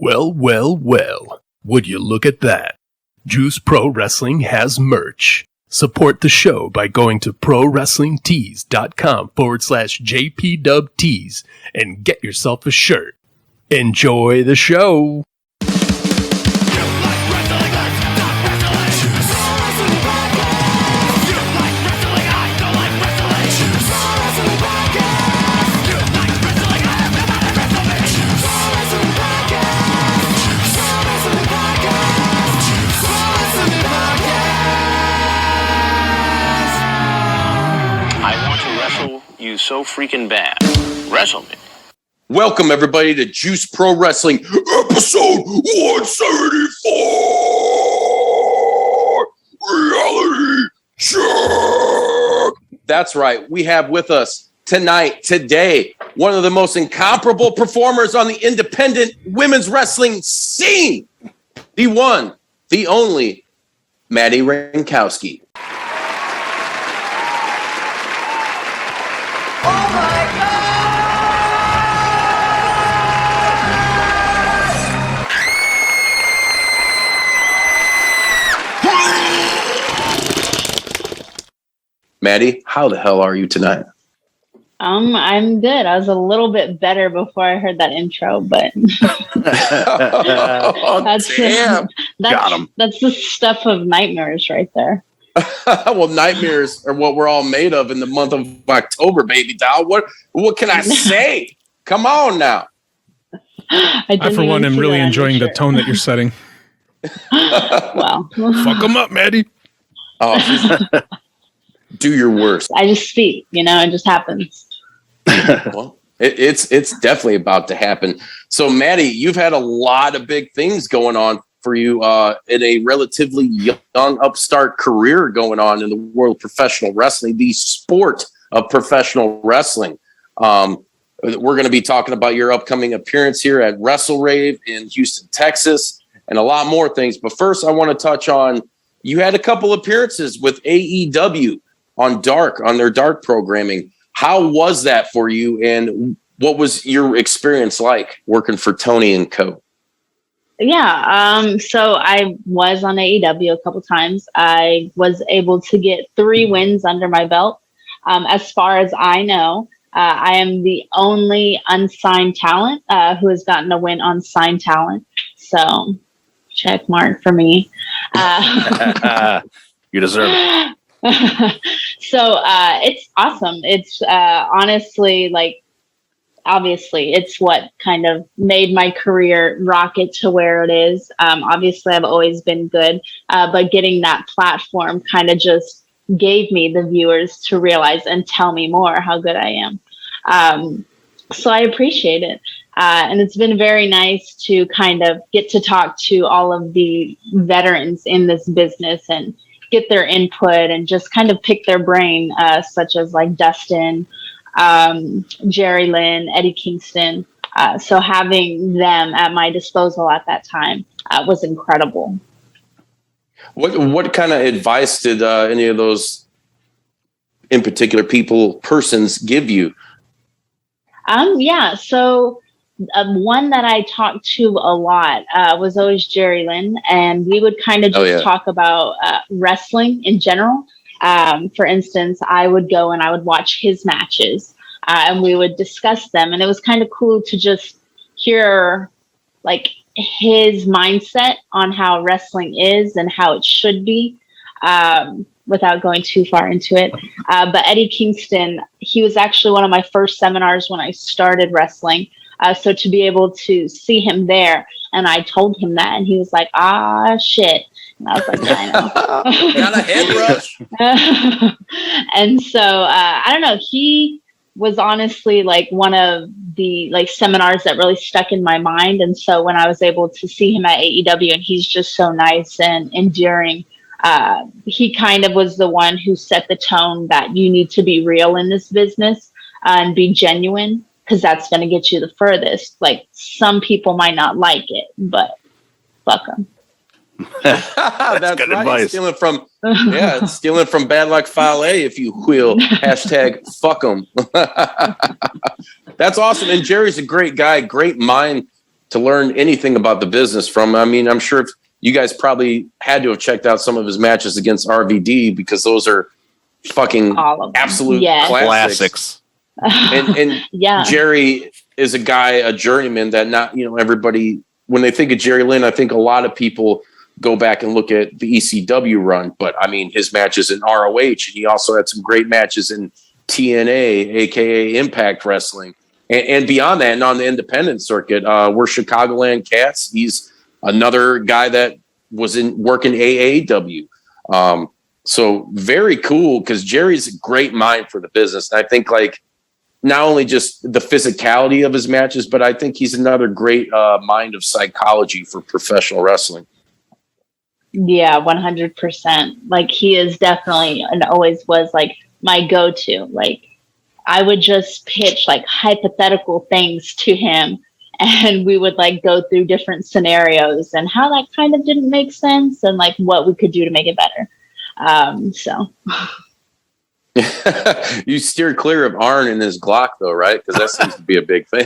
Well, well, well. Would you look at that? Juice Pro Wrestling has merch. Support the show by going to prowrestlingtees.com/JPWtees and get yourself a shirt. Enjoy the show. You so freaking bad. Wrestle me. Welcome everybody to Juice Pro Wrestling episode 174 Reality Check. That's right. We have with us today, one of the most incomparable performers on the independent women's wrestling scene. The one, the only, Madi Wrenkowski. Madi, how the hell are you tonight? I'm good. I was a little bit better before I heard that intro, but that's the stuff of nightmares right there. Well, nightmares are what we're all made of in the month of October, baby doll. What can I say? Come on now. I for one, am really enjoying the tone that you're setting. Wow. Fuck them up, Madi. Oh, do your worst. I just speak, it just happens. Well, it's definitely about to happen. So, Madi, you've had a lot of big things going on for you in a relatively young upstart career going on in the world of professional wrestling, the sport of professional wrestling. We're going to be talking about your upcoming appearance here at Wrestlerave in Houston, Texas, and a lot more things. But first, I want to touch on, you had a couple appearances with AEW on their dark programming. How was that for you, and what was your experience like working for Tony and Co? Yeah, so I was on AEW a couple times. I was able to get 3 wins under my belt. As far as I know, I am the only unsigned talent who has gotten a win on signed talent. So, check mark for me. You deserve it. So it's awesome. It's honestly, obviously, it's what kind of made my career rocket to where it is. Obviously, I've always been good, but getting that platform kind of just gave me the viewers to realize and tell me more how good I am. So I appreciate it. And it's been very nice to kind of get to talk to all of the veterans in this business and get their input and just kind of pick their brain, such as like Dustin, Jerry Lynn, Eddie Kingston. So having them at my disposal at that time was incredible. What kind of advice did any of those in particular persons give you? So one that I talked to a lot was always Jerry Lynn, and we would kind of just talk about wrestling in general. For instance, I would go and I would watch his matches, and we would discuss them, and it was kind of cool to just hear his mindset on how wrestling is and how it should be, without going too far into it. But Eddie Kingston, he was actually one of my first seminars when I started wrestling. So to be able to see him there, and I told him that, and he was like, shit. And I was like, I know. Got a head rush. And so, I don't know, he was honestly one of the seminars that really stuck in my mind. And so when I was able to see him at AEW, and he's just so nice and endearing, he kind of was the one who set the tone that you need to be real in this business and be genuine, because that's going to get you the furthest. Some people might not like it, but fuck them. That's good advice. Stealing from Bad Luck Fale, if you will. Hashtag fuck them. That's awesome. And Jerry's a great guy, great mind to learn anything about the business from. I mean, I'm sure if you guys probably had to have checked out some of his matches against RVD, because those are fucking absolute classics. And Jerry is a journeyman that not, everybody, when they think of Jerry Lynn, I think a lot of people go back and look at the ECW run, but I mean, his matches in ROH, and he also had some great matches in TNA, aka Impact Wrestling, and beyond that, and on the independent circuit, we're Chicagoland Cats. He's another guy that was working AAW. So very cool, because Jerry's a great mind for the business. And I think not only just the physicality of his matches, but I think he's another great mind of psychology for professional wrestling. Yeah, 100%. He is definitely, and always was, my go-to. I would just pitch hypothetical things to him, and we would go through different scenarios and how that kind of didn't make sense, and what we could do to make it better. You steer clear of Arn and his Glock, though, right? Because that seems to be a big thing.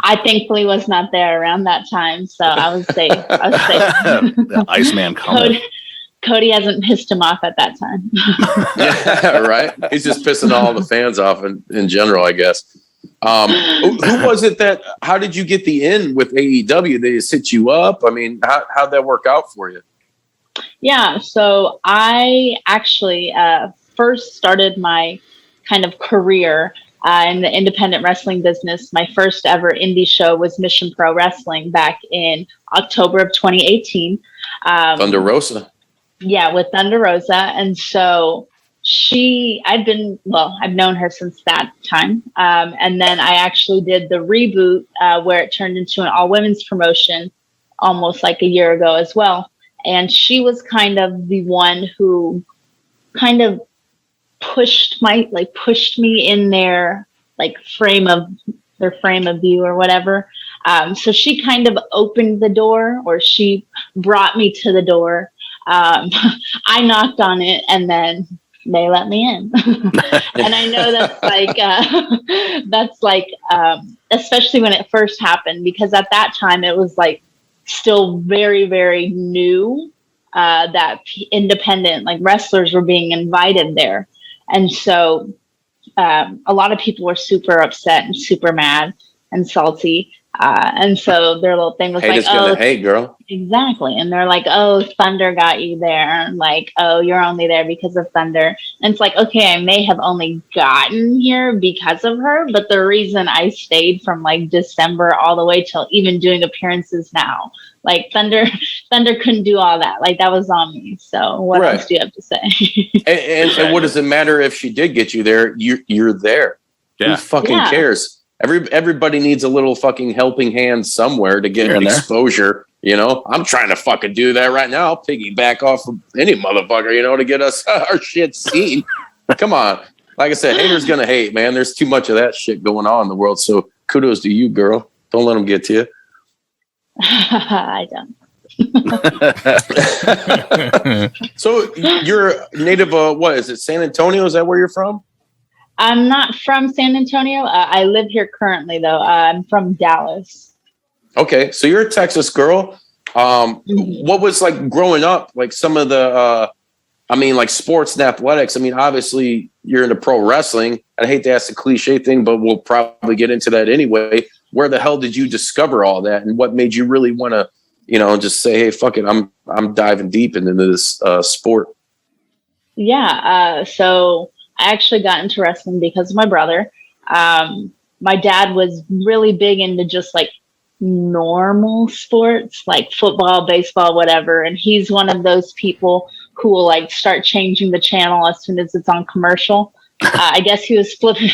I thankfully was not there around that time, so I was safe. The Iceman coming. Cody hasn't pissed him off at that time. Yeah, right. He's just pissing all the fans off in general, I guess. Who was it how did you get the in with AEW? They just hit you up? I mean, how'd that work out for you? Yeah, so I actually first started my kind of career in the independent wrestling business. My first ever indie show was Mission Pro Wrestling back in October of 2018. Thunder Rosa. Yeah, with Thunder Rosa. And so I've known her since that time. And then I actually did the reboot where it turned into an all-women's promotion almost a year ago as well. And she was kind of the one who kind of pushed me in their frame of view or whatever. So she kind of opened the door, or she brought me to the door. I knocked on it, and then they let me in. And I know that's especially when it first happened, because at that time it was still very, very new that independent wrestlers were being invited there. And so a lot of people were super upset and super mad and salty. And so their little thing was hate is gonna hate, girl. Exactly. And they're oh, Thunder got you there. Oh, you're only there because of Thunder. And it's okay, I may have only gotten here because of her, but the reason I stayed from December all the way till even doing appearances now, Thunder couldn't do all that. That was on me. So what else do you have to say? and what does it matter if she did get you there? You're there. Yeah. Who fucking cares? Everybody needs a little fucking helping hand somewhere to get exposure. I'm trying to fucking do that right now. I'll piggyback off of any motherfucker, to get us our shit seen. Come on. Like I said, haters gonna hate, man. There's too much of that shit going on in the world. So kudos to you, girl. Don't let them get to you. I don't. So you're native of what is it? San Antonio? Is that where you're from? I'm not from San Antonio. I live here currently, though. I'm from Dallas. Okay, so you're a Texas girl. What was growing up? Some of the, sports and athletics. Obviously you're into pro wrestling. I hate to ask the cliche thing, but we'll probably get into that anyway. Where the hell did you discover all that, and what made you really want to, just say, hey, fuck it, I'm diving deep into this sport? Yeah. So I actually got into wrestling because of my brother. My dad was really big into just normal sports, football, baseball, whatever. And he's one of those people who will start changing the channel as soon as it's on commercial. I guess he was flipping.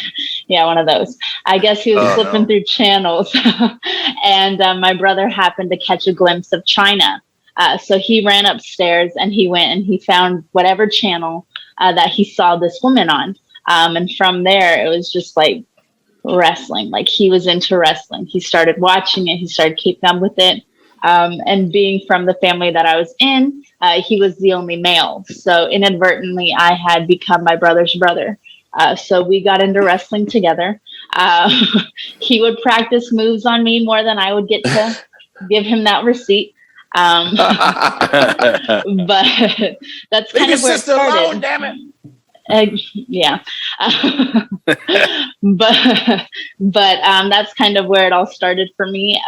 Yeah, one of those. I guess he was flipping through channels. And my brother happened to catch a glimpse of China. So he ran upstairs and he went and he found whatever channel that he saw this woman on. And from there, it was just wrestling. He was into wrestling. He started watching it. He started keeping up with it. And being from the family that I was in, he was the only male. So inadvertently, I had become my brother's brother. So we got into wrestling together. He would practice moves on me more than I would get to give him that receipt. But that's kind of where it started. Alone, damn it. Yeah. but that's kind of where it all started for me.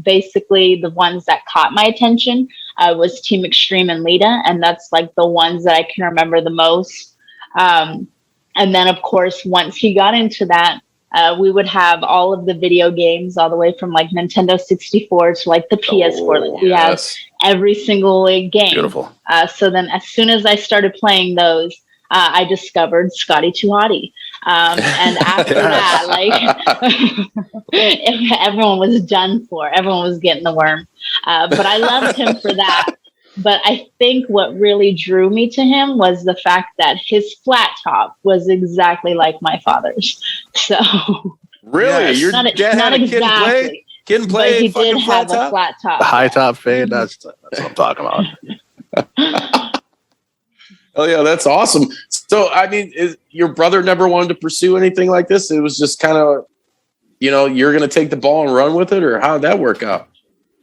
Basically, the ones that caught my attention was Team Extreme and Lita, and that's like the ones that I can remember the most. And then, of course, once he got into that, we would have all of the video games, all the way from like Nintendo 64 to like the PS4. Like we have every single game. Beautiful. So then, as soon as I started playing those, I discovered Scotty 2 Hotty. And after that, like everyone was done for. Everyone was getting the worm. But I loved him for that. But I think what really drew me to him was the fact that his flat top was exactly like my father's. So really, your dad had a kid and play, but he did have a flat top. The high top fade. That's what I'm talking about. Oh yeah, that's awesome. So I mean, your brother never wanted to pursue anything like this? It was just kind of, you're going to take the ball and run with it, or how did that work out?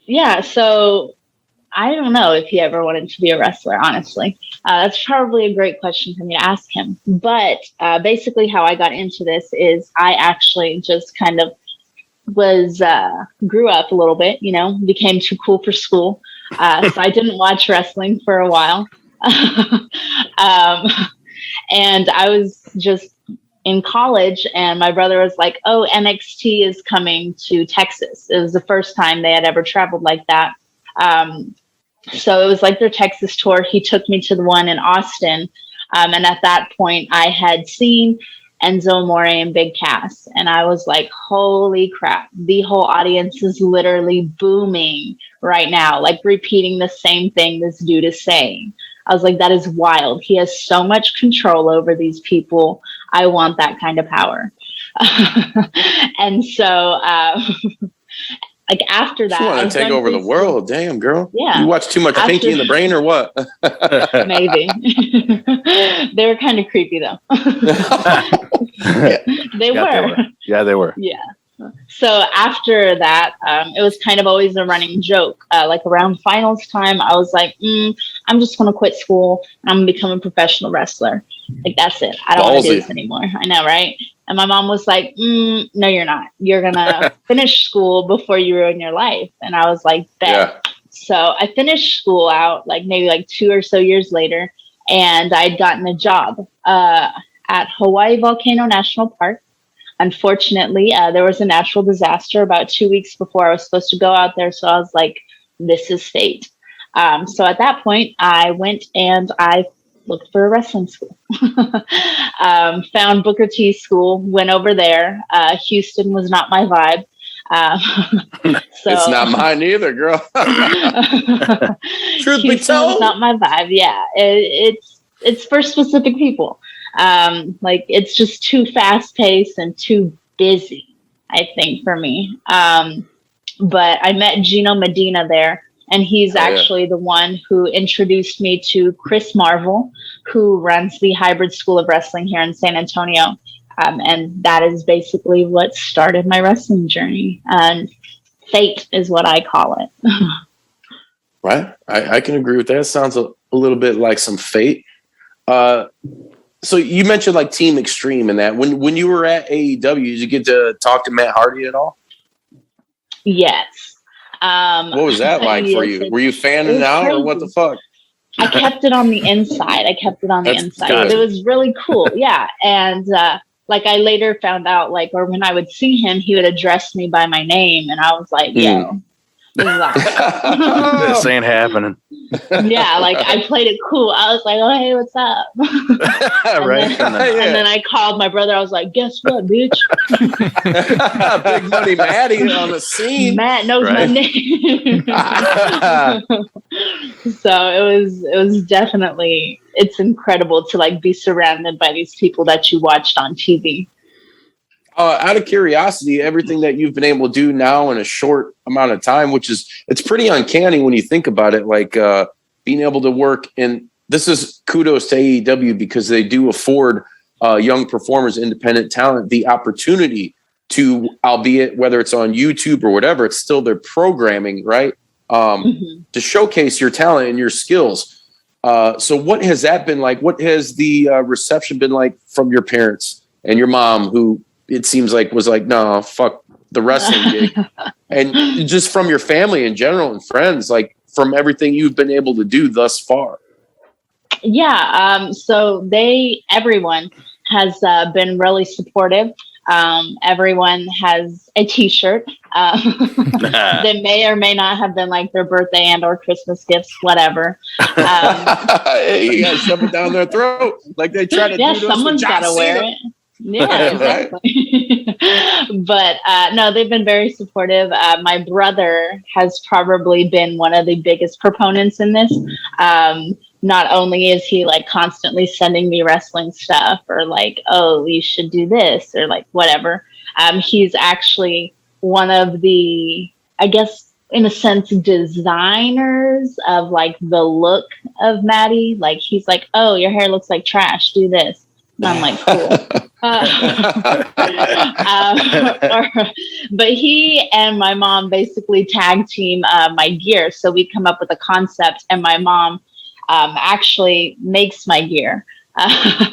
Yeah, so I don't know if he ever wanted to be a wrestler, honestly. That's probably a great question for me to ask him. But basically how I got into this is I actually just kind of grew up a little bit, became too cool for school. So I didn't watch wrestling for a while. And I was just in college, and my brother was like, oh, NXT is coming to Texas. It was the first time they had ever traveled like that. So it was like their Texas tour. He took me to the one in Austin. And at that point I had seen Enzo Amore and Big Cass. And I was like, holy crap, the whole audience is literally booming right now, like repeating the same thing this dude is saying. I was like, that is wild. He has so much control over these people. I want that kind of power. And so, like after that, you want to take over the world. Damn, girl. Yeah. You watch too much Pinky in the Brain or what? Maybe. They were kind of creepy though. They were. Yeah, they were. Yeah. So after that, it was kind of always a running joke. Like around finals time, I was like, I'm just going to quit school. And I'm going to become a professional wrestler. Like, that's it. I don't want to do this anymore. I know, right? And my mom was like, no, you're not. You're going to finish school before you ruin your life. And I was like, bet. Yeah. So I finished school out like maybe like 2 or so years later. And I'd gotten a job at Hawaii Volcano National Park. Unfortunately, there was a natural disaster about 2 weeks before I was supposed to go out there. So I was like, this is fate. So at that point, I went and I looked for a wrestling school. Found Booker T school, went over there. Houston was not my vibe. So it's not mine either, girl. Truth be told, was not my vibe. Yeah, it's for specific people. Like it's just too fast paced and too busy, I think, for me. But I met Gino Medina there, and he's actually the one who introduced me to Chris Marvel, who runs the Hybrid School of Wrestling here in San Antonio. And that is basically what started my wrestling journey. And fate is what I call it. Right. I can agree with that. It sounds a little bit like some fate. So you mentioned like Team Extreme and that. When you were at AEW, did you get to talk to Matt Hardy at all? Yes. What was that like for you? Were you fanning out or what the fuck? I kept it on the inside. It was really cool. Yeah. And like I later found out, like, or when I would see him, he would address me by my name. And I was like, yo, this is awesome. This ain't happening. Yeah, like I played it cool. I was like, oh, hey, what's up? Right. And then I called my brother. I was like, guess what, bitch? Big Money Maddie on the scene. Matt knows my name. So it was definitely, it's incredible to like be surrounded by these people that you watched on TV. Out of curiosity, everything that you've been able to do now in a short amount of time, it's pretty uncanny when you think about it, like being able to work in, this is kudos to AEW because they do afford young performers, independent talent, the opportunity to, albeit whether it's on YouTube or whatever, it's still their programming, right? To showcase your talent and your skills. So what has that been like? What has the reception been like from your parents and your mom, who it seems like was like, no, fuck the wrestling gig, and just from your family in general and friends, like from everything you've been able to do thus far? Yeah. So everyone has been really supportive. Everyone has a t-shirt. They may or may not have been like their birthday and or Christmas gifts, whatever. You gotta shove it down their throat like they try to do. Yeah, someone's got to wear it. Yeah, exactly. But no, they've been very supportive. My brother has probably been one of the biggest proponents in this. Not only is he like constantly sending me wrestling stuff or like, oh, you should do this or like whatever. He's actually one of the, I guess, in a sense, designers of like the look of Maddie. Like he's like, oh, your hair looks like trash. Do this. And I'm like, cool. But he and my mom basically tag team my gear. So we come up with a concept, and my mom actually makes my gear.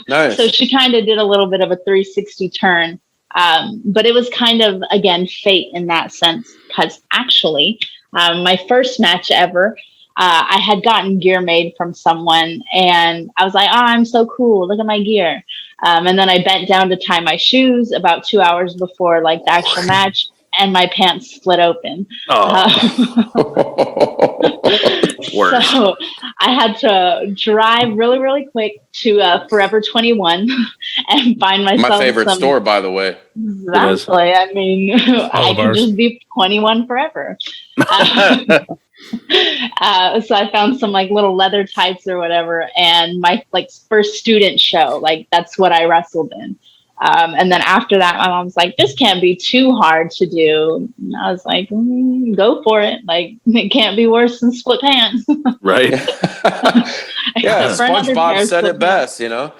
Nice. So she kind of did a little bit of a 360 turn. But it was kind of, again, fate in that sense, because actually my first match ever, I had gotten gear made from someone, and I was like, oh, I'm so cool. Look at my gear. And then I bent down to tie my shoes about 2 hours before like the actual match, and my pants split open. So I had to drive really, really quick to Forever 21 and find myself. My favorite store, by the way. Exactly. I mean, I can just be 21 forever. So I found some like little leather tights or whatever, and my like first student show, like that's what I wrestled in. And then after that, my mom's like, this can't be too hard to do. And I was like, go for it. Like, it can't be worse than split pants. Right. Yeah, SpongeBob said it best, you know?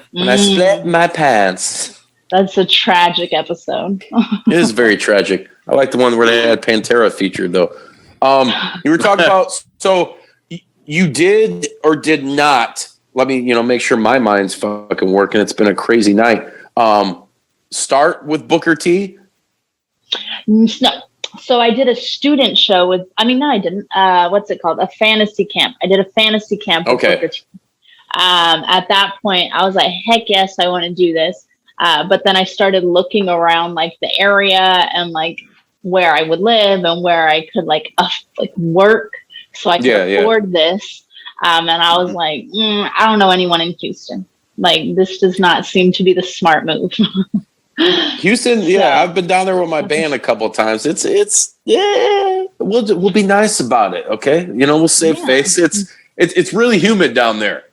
When I split my pants. That's a tragic episode. It is very tragic. I like the one where they had Pantera featured, though. You were talking about, so you did or did not, let me, make sure my mind's fucking working. It's been a crazy night. Start with Booker T? No. So I did a student show no, I didn't. What's it called? A fantasy camp. I did a fantasy camp with Booker T. At that point, I was like, heck yes, I want to do this. But then I started looking around like the area and like where I would live and where I could like work so I could afford this. And I was like, I don't know anyone in Houston. Like, this does not seem to be the smart move. Houston, I've been down there with my band a couple of times. It's we'll be nice about it, okay? We'll save face. It's really humid down there.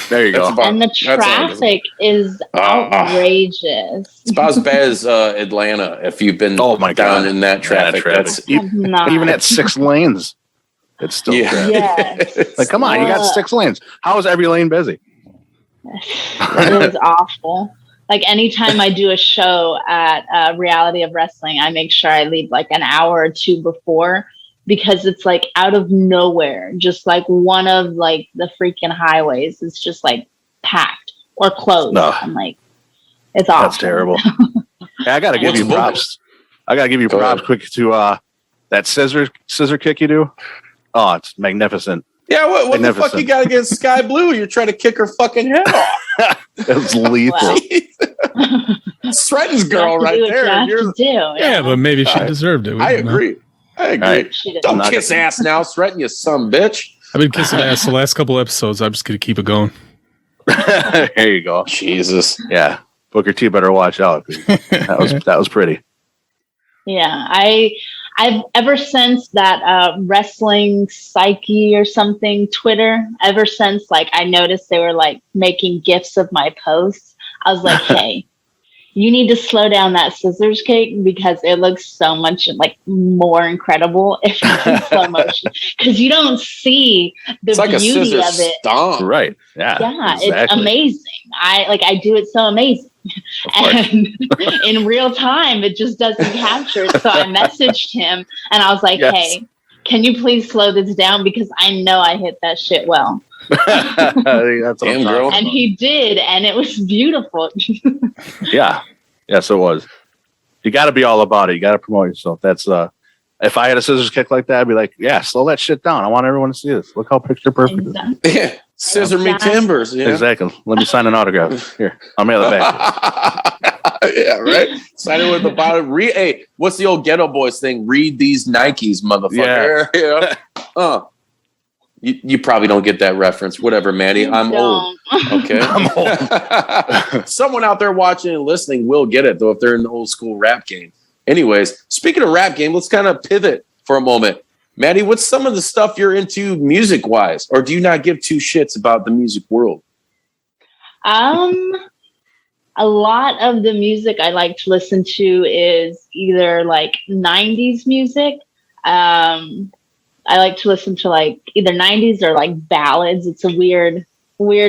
There you go. And the traffic is outrageous. It's about as bad as Atlanta if you've been down in that traffic. Even at 6 lanes, it's still yes. like, come on, you got 6 lanes. How is every lane busy? It is awful. Like anytime I do a show at Reality of Wrestling, I make sure I leave like an hour or two before, because it's like out of nowhere, just like one of like the freaking highways is just like packed or closed. No. I'm like, it's awful. That's terrible. I gotta give you props. Quick to that scissor kick you do. Oh, it's magnificent. Yeah, what the fuck you got against Sky Blue? You're trying to kick her fucking head off. It was lethal. Stretton's girl right there. Yeah, but maybe she deserved it. I agree. Right. Don't kiss ass now, Stretton, you son bitch. I've been kissing ass the last couple episodes. I'm just going to keep it going. There you go. Jesus. Yeah. Booker T better watch out. That was pretty. Yeah. I've ever since that wrestling psyche or something, Twitter, ever since like I noticed they were like making GIFs of my posts, I was like, hey, you need to slow down that scissors kick because it looks so much like more incredible if it's in slow motion, because you don't see the beauty of it. Stomp. Right. Yeah. Yeah. Exactly. It's amazing. I do it so amazing. And in real time, it just doesn't capture it. So I messaged him and I was like, hey, can you please slow this down? Because I know I hit that shit well. That's what I'm talking and he did, and it was beautiful. Yeah. Yes, it was. You got to be all about it. You got to promote yourself. That's if I had a scissors kick like that, I'd be like, yeah, slow that shit down. I want everyone to see this. Look how picture perfect it is. Yeah. Scissor me timbers. Yeah. Exactly. Let me sign an autograph. Here, I'll mail it back. Yeah, right. Sign it with the bottom. Hey, what's the old Ghetto Boys thing? Read these Nikes, motherfucker. Yeah. You probably don't get that reference. Whatever, Maddie. I'm old. Okay. I'm old. Someone out there watching and listening will get it, though, if they're in the old school rap game. Anyways, speaking of rap game, let's kind of pivot for a moment. Maddie, what's some of the stuff you're into music-wise? Or do you not give two shits about the music world? A lot of the music I like to listen to is either like 90s music. I like to listen to like either 90s or like ballads. It's a weird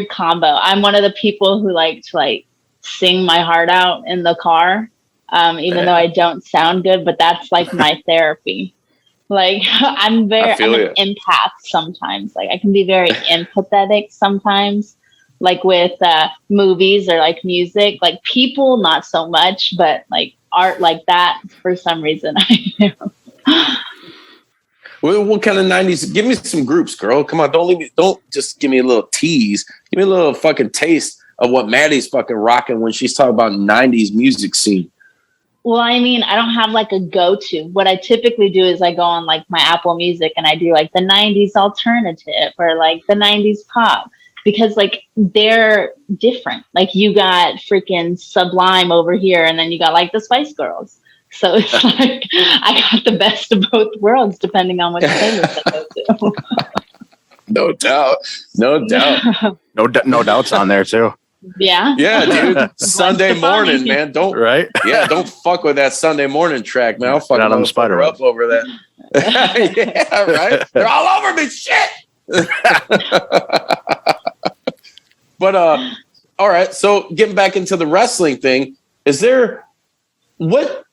combo. I'm one of the people who like to like sing my heart out in the car, even though I don't sound good, but that's like my therapy. Like I'm an empath sometimes. Like I can be very empathetic sometimes, like with movies or like music. Like people, not so much, but like art like that, for some reason I am. What kind of 90s? Give me some groups, girl. Come on, don't just give me a little tease. Give me a little fucking taste of what Maddie's fucking rocking when she's talking about 90s music scene. Well, I mean, I don't have like a go-to. What I typically do is I go on like my Apple Music and I do like the 90s alternative or like the 90s pop, because like they're different. Like you got freaking Sublime over here and then you got like the Spice Girls. So it's like I got the best of both worlds depending on what playlist I go to. No doubt. No doubts on there too. Yeah. Yeah, dude. Sunday morning, man. Don't fuck with that Sunday morning track, man. I'll fuck on the spider up over that. Yeah, right. They're all over me. Shit. But all right. So getting back into the wrestling thing, what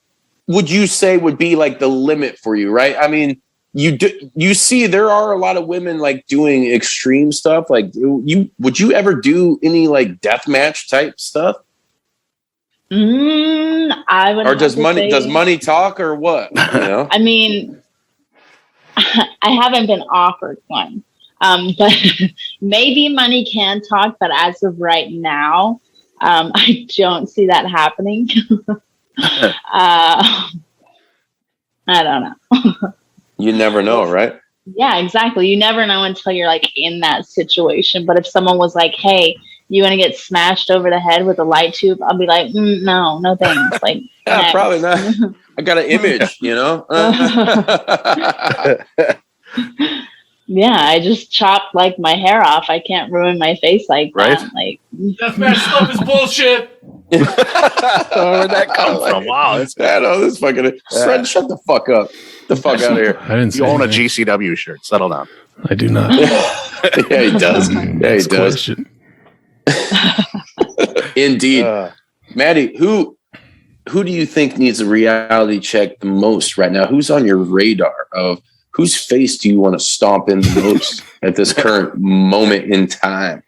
would you say would be like the limit for you, right? I mean, you see there are a lot of women like doing extreme stuff. Like would you ever do any like death match type stuff? I would. Or does money talk or what? You know? I mean, I haven't been offered one. But maybe money can talk, but as of right now, I don't see that happening. I don't know. You never know, right? Yeah, exactly. You never know until you're like in that situation. But if someone was like, hey, you want to get smashed over the head with a light tube? I'll be like, no thanks. Like, yeah, probably not. I got an image, you know? Yeah, I just chopped like my hair off. I can't ruin my face like that. Like deathmatch stuff is bullshit. Where'd that come from? Wow, this fucking shut the fuck up. The fuck out of here. I didn't. You own a GCW shirt. Settle down. I do not. Yeah, he does. Yeah, he does. Indeed, Maddie. Who do you think needs a reality check the most right now? Who's on your radar of? Whose face do you want to stomp in the most at this current moment in time?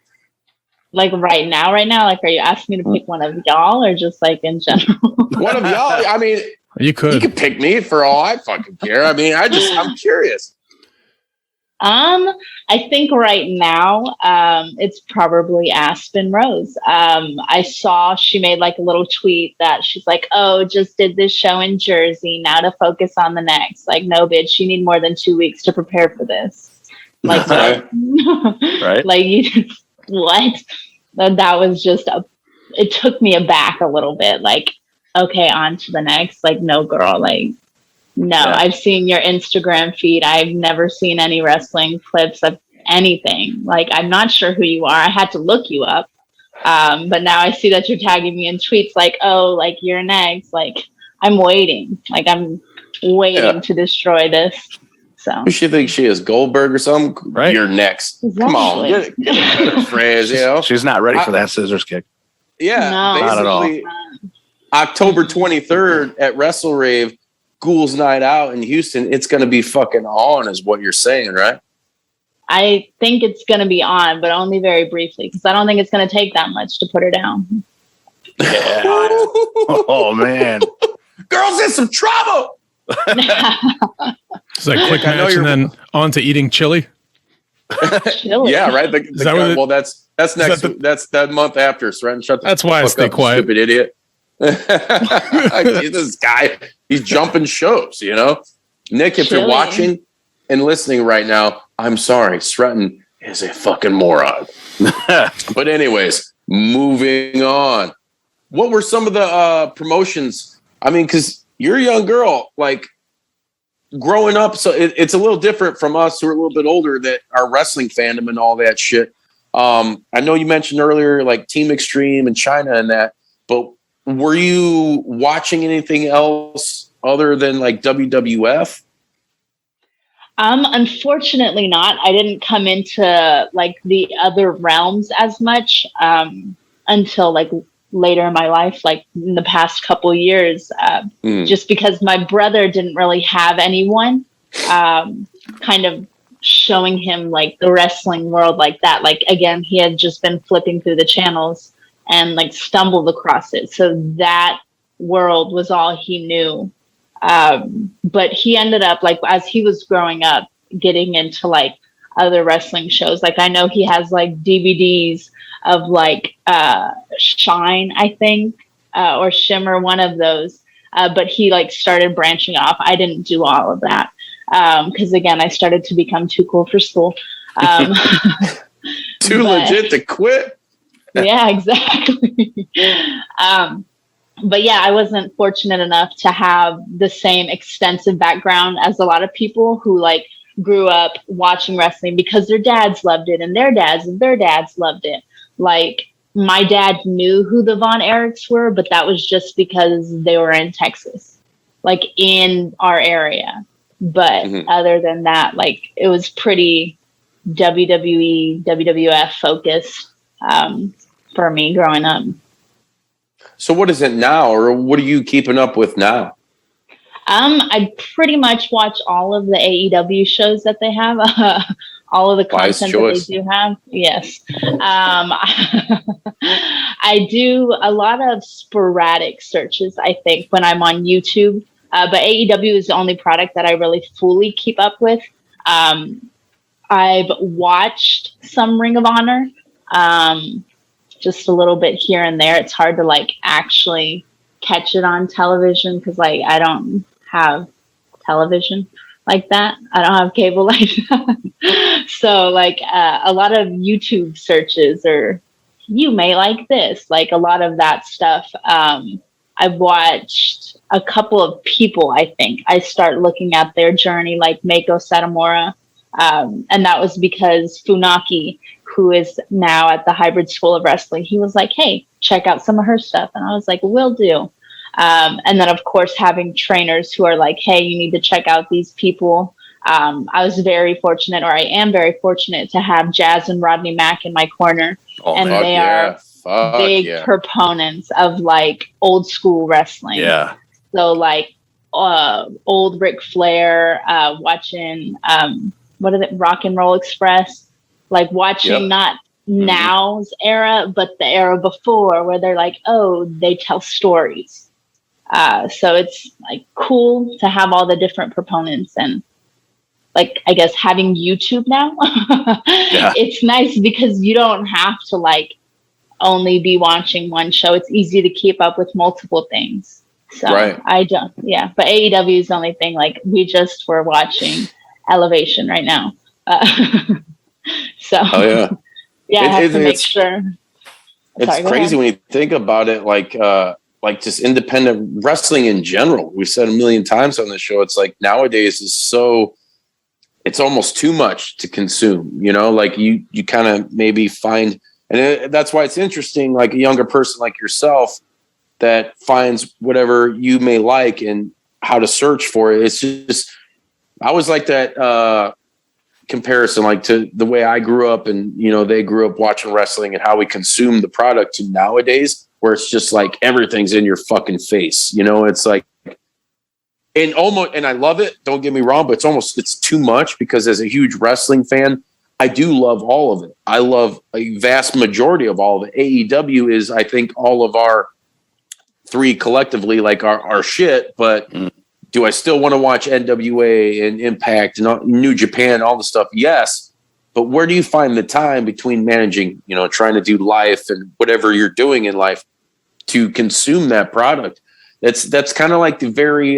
Like right now? Like, are you asking me to pick one of y'all or just like in general? One of y'all. I mean, you could pick me for all I fucking care. I mean, I'm curious. I think right now, it's probably Aspen Rose. I saw she made like a little tweet that she's like, oh, just did this show in Jersey. Now to focus on the next. Like, no, bitch, you need more than 2 weeks to prepare for this. Like, right? Like, what? That was just it took me aback a little bit. Like, okay, on to the next. Like, no, girl, like. No, yeah. I've seen your Instagram feed. I've never seen any wrestling clips of anything. Like, I'm not sure who you are. I had to look you up. But now I see that you're tagging me in tweets like, oh, like, you're next. Like, I'm waiting. Like, I'm waiting to destroy this. So who she think she is? Goldberg or something? Right. You're next. Exactly. Come on. Get a phrase, you know? She's not ready for that scissors kick. Yeah, No. Not at all. basically October 23rd at Wrestlerave, Ghouls Night Out in Houston. It's going to be fucking on, is what you're saying, right? I think it's going to be on, but only very briefly because I don't think it's going to take that much to put her down. Yeah. Oh man, girls in some trouble. It's like quick I know match and you're- then on to eating chili. Chili. Yeah, right. Well, that's next. that That's that month after. So shut the That's why I fuck stay up, quiet. Stupid idiot. This guy, he's jumping shows. You know, Nick, if you're Chili. watching and listening right now, I'm sorry. Stratton is a fucking moron. But anyways, moving on. What were some of the promotions? I mean, because you're a young girl, like growing up, so it's a little different from us who are a little bit older that are wrestling fandom and all that shit. I know you mentioned earlier, like Team Extreme and China and that, but were you watching anything else other than like WWF? Unfortunately not. I didn't come into like the other realms as much until like later in my life, like in the past couple years, just because my brother didn't really have anyone kind of showing him like the wrestling world like that. Like, again, he had just been flipping through the channels and like stumbled across it. So that world was all he knew. But he ended up, like, as he was growing up, getting into like other wrestling shows. Like, I know he has like DVDs of like Shine, I think, or Shimmer, one of those. But he like started branching off. I didn't do all of that because again, I started to become too cool for school. Too legit to quit. Yeah, exactly. But yeah, I wasn't fortunate enough to have the same extensive background as a lot of people who like grew up watching wrestling because their dads loved it and their dads loved it. Like, my dad knew who the Von Erichs were, but that was just because they were in Texas, like in our area. But other than that, like, it was pretty WWE, WWF focused for me growing up. So what is it now, or what are you keeping up with now? I pretty much watch all of the AEW shows that they have, all of the content that they do have. Yes. I do a lot of sporadic searches, I think, when I'm on YouTube. But AEW is the only product that I really fully keep up with. I've watched some Ring of Honor, just a little bit here and there. It's hard to like actually catch it on television because like I don't have television like that. I don't have cable like that. So like a lot of YouTube searches or you may like this, like a lot of that stuff. I've watched a couple of people, I think. I start looking at their journey, like Meiko Satomura. And that was because Funaki, who is now at the Hybrid School of Wrestling, he was like, hey, check out some of her stuff. And I was like, will do. And then, of course, having trainers who are like, hey, you need to check out these people. I was very fortunate, or I am very fortunate to have Jazz and Rodney Mack in my corner. And they are big proponents of like old school wrestling. Yeah. So like old Ric Flair, watching, what is it? Rock and Roll Express, like watching not now's era, but the era before where they're like, oh, they tell stories. So it's like cool to have all the different proponents and like, I guess having YouTube now, it's nice because you don't have to like only be watching one show. It's easy to keep up with multiple things. So I don't, but AEW is the only thing. Like we just were watching Elevation right now. So I have to make sure. It's crazy when you think about it, like just independent wrestling in general. We've said a million times on the show. It's like nowadays is so, it's almost too much to consume, you know, like you kind of maybe find, and that's why it's interesting, like a younger person like yourself that finds whatever you may like and how to search for it. It's just, I was like that comparison, like to the way I grew up and, you know, they grew up watching wrestling and how we consume the product to nowadays, where it's just like everything's in your fucking face. You know, it's like, and I love it. Don't get me wrong, but it's too much, because as a huge wrestling fan, I do love all of it. I love a vast majority of all of it. AEW is, I think, all of our three collectively, like our shit. But do I still want to watch NWA and Impact and New Japan, all the stuff? Yes. But where do you find the time between managing, you know, trying to do life and whatever you're doing in life to consume that product? That's kind of like the very,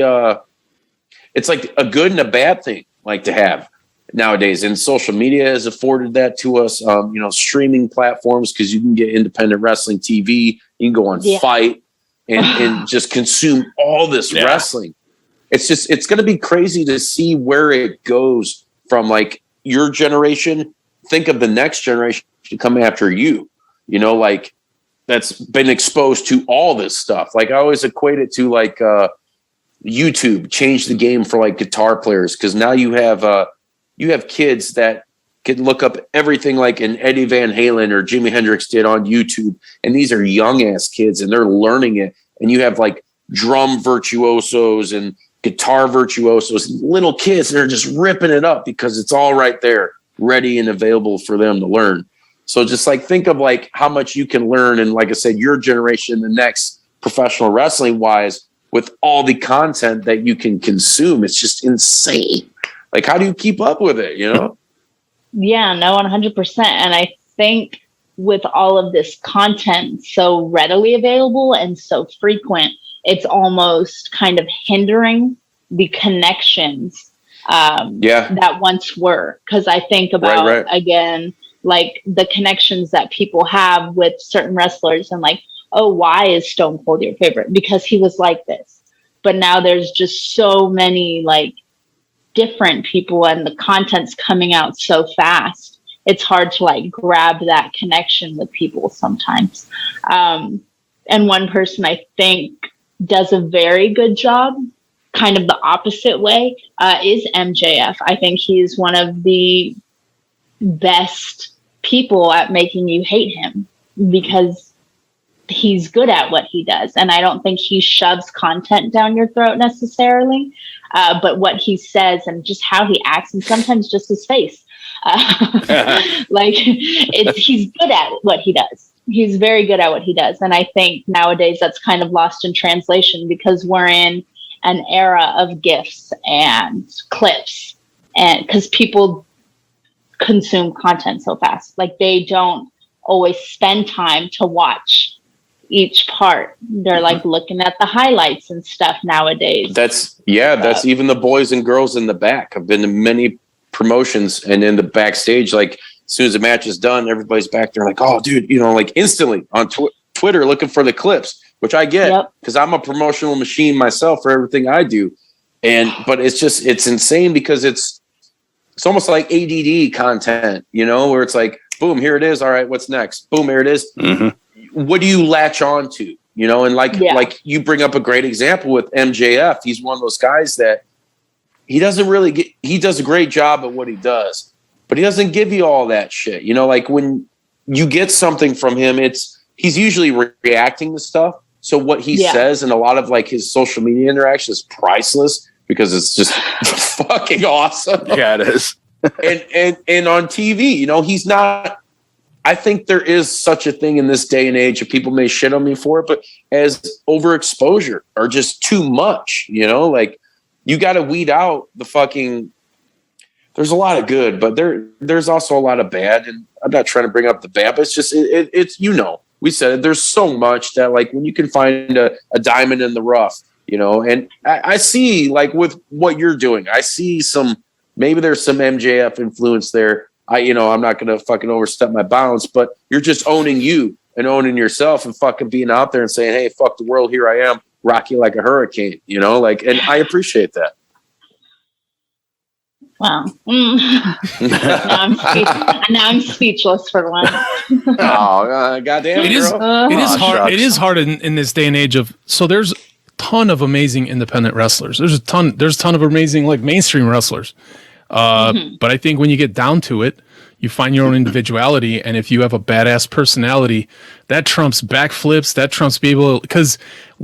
it's like a good and a bad thing, like, to have nowadays. And social media has afforded that to us. You know, streaming platforms, because you can get independent wrestling TV, you can go on Fight and just consume all this wrestling. It's going to be crazy to see where it goes from, like, your generation. Think of the next generation to come after you, you know, like, that's been exposed to all this stuff. Like, I always equate it to, like, YouTube changed the game for, like, guitar players, because now you have kids that can look up everything like an Eddie Van Halen or Jimi Hendrix did on YouTube, and these are young ass kids and they're learning it. And you have, like, drum virtuosos and guitar virtuosos, little kids that are just ripping it up because it's all right there, ready and available for them to learn. So just, like, think of, like, how much you can learn, and, like I said, your generation, the next professional wrestling wise, with all the content that you can consume. It's just insane. Like, how do you keep up with it, you know? Yeah, no, 100%. And I think with all of this content so readily available and so frequent, it's almost kind of hindering the connections that once were. Because I think about, again, like, the connections that people have with certain wrestlers, and, like, oh, why is Stone Cold your favorite? Because he was like this. But now there's just so many, like, different people, and the content's coming out so fast. It's hard to, like, grab that connection with people sometimes. And one person I think does a very good job, kind of the opposite way, is MJF. I think he's one of the best people at making you hate him, because he's good at what he does. And I don't think he shoves content down your throat necessarily, but what he says and just how he acts, and sometimes just his face, like, he's good at what he does. He's very good at what he does. And I think nowadays that's kind of lost in translation, because we're in an era of GIFs and clips, and because people consume content so fast, like, they don't always spend time to watch each part. They're like looking at the highlights and stuff nowadays. That's even the boys and girls in the back. I've been to many promotions, and in the backstage, like, as soon as the match is done, everybody's back there like, oh, dude, you know, like, instantly on Twitter looking for the clips, which I get, because I'm a promotional machine myself for everything I do. But it's insane, because it's almost like ADD content, you know, where it's like, boom, here it is. All right, what's next? Boom, here it is. What do you latch on to, you know? And like you bring up a great example with MJF. He's one of those guys that he does a great job at what he does, but he doesn't give you all that shit. You know, like, when you get something from him, he's usually reacting to stuff. So what he says and a lot of, like, his social media interaction is priceless, because it's just fucking awesome. Yeah, it is. and on TV, you know, he's not. I think there is such a thing in this day and age, and people may shit on me for it, but as overexposure or just too much, you know, like, you got to weed out the fucking. There's a lot of good, but there's also a lot of bad, and I'm not trying to bring up the bad, but it's just it's you know, we said it, there's so much that, like, when you can find a diamond in the rough, you know, and I see, like, with what you're doing, I see maybe there's some MJF influence there. I'm not going to fucking overstep my bounds, but you're just owning you and owning yourself and fucking being out there and saying, hey, fuck the world, here I am, rock you like a hurricane, you know, like, and I appreciate that. Wow. Now I'm speechless for one. Goddamn. It is hard. It is hard in this day and age so there's a ton of amazing independent wrestlers. There's a ton of amazing, like, mainstream wrestlers. But I think when you get down to it, you find your own individuality, and if you have a badass personality, that trumps backflips. That trumps people, because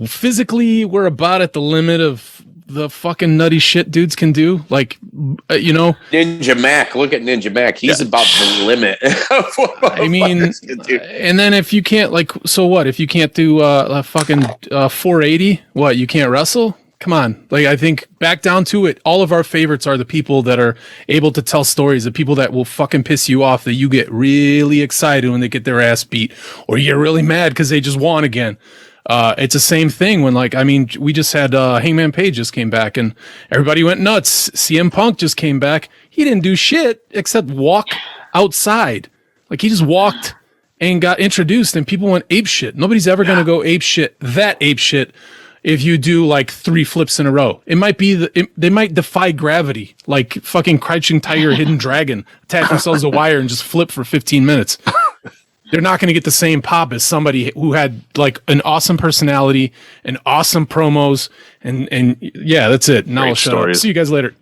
physically we're about at the limit of the fucking nutty shit dudes can do. Like, Ninja Mac. Look at Ninja Mac. He's about the limit. Of what I mean, motherfuckers can do. and then if you can't, like, so what? If you can't do a fucking 480, what? You can't wrestle? Come on. Like, I think back down to it, all of our favorites are the people that are able to tell stories, the people that will fucking piss you off, that you get really excited when they get their ass beat, or you're really mad because they just won again. It's the same thing when, like, I mean, we just had Hangman Page just came back and everybody went nuts. CM Punk just came back. He didn't do shit except walk outside. Like, he just walked and got introduced and people went ape shit. Nobody's ever going to go ape shit if you do like 3 flips in a row. It might be they might defy gravity, like fucking Crouching Tiger, Hidden Dragon, attach themselves to a wire and just flip for 15 minutes. They're not going to get the same pop as somebody who had like an awesome personality and awesome promos and yeah, that's it. Now I'll shut up. See you guys later.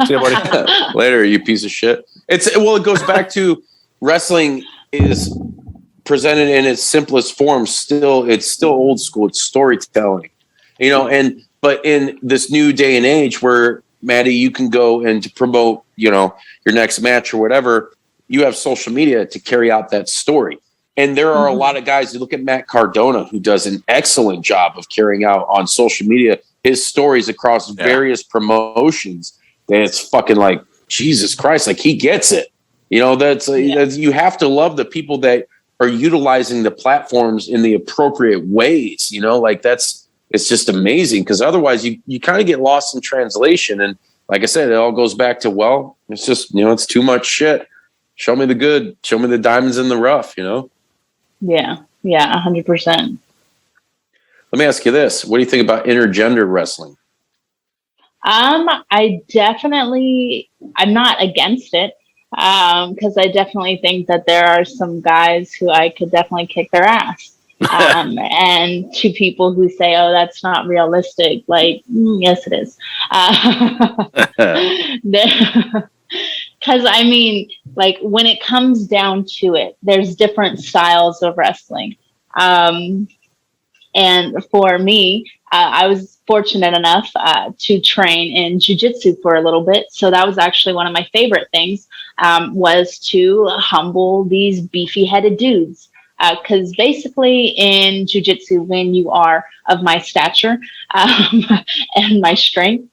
See you, buddy. Later, you piece of shit. It goes back to wrestling is presented in its simplest form. It's still old school. It's storytelling. But in this new day and age where, Maddie, you can go and to promote, your next match or whatever, you have social media to carry out that story. And there are a lot of guys, you look at Matt Cardona, who does an excellent job of carrying out on social media his stories across various promotions. And it's fucking like, Jesus Christ, like, he gets it. That's you have to love the people that are utilizing the platforms in the appropriate ways, it's just amazing, because otherwise you kind of get lost in translation. And like I said, it all goes back to, well, it's just, it's too much shit. Show me the good. Show me the diamonds in the rough, Yeah. Yeah. 100%. Let me ask you this. What do you think about intergender wrestling? I'm not against it. Because I definitely think that there are some guys who I could definitely kick their ass. And to people who say, oh, that's not realistic, like, yes, it is. Because I mean, like, when it comes down to it, there's different styles of wrestling. And for me, I was fortunate enough to train in jiu-jitsu for a little bit. So that was actually one of my favorite things, was to humble these beefy headed dudes. Because basically in jiu-jitsu, when you are of my stature and my strength,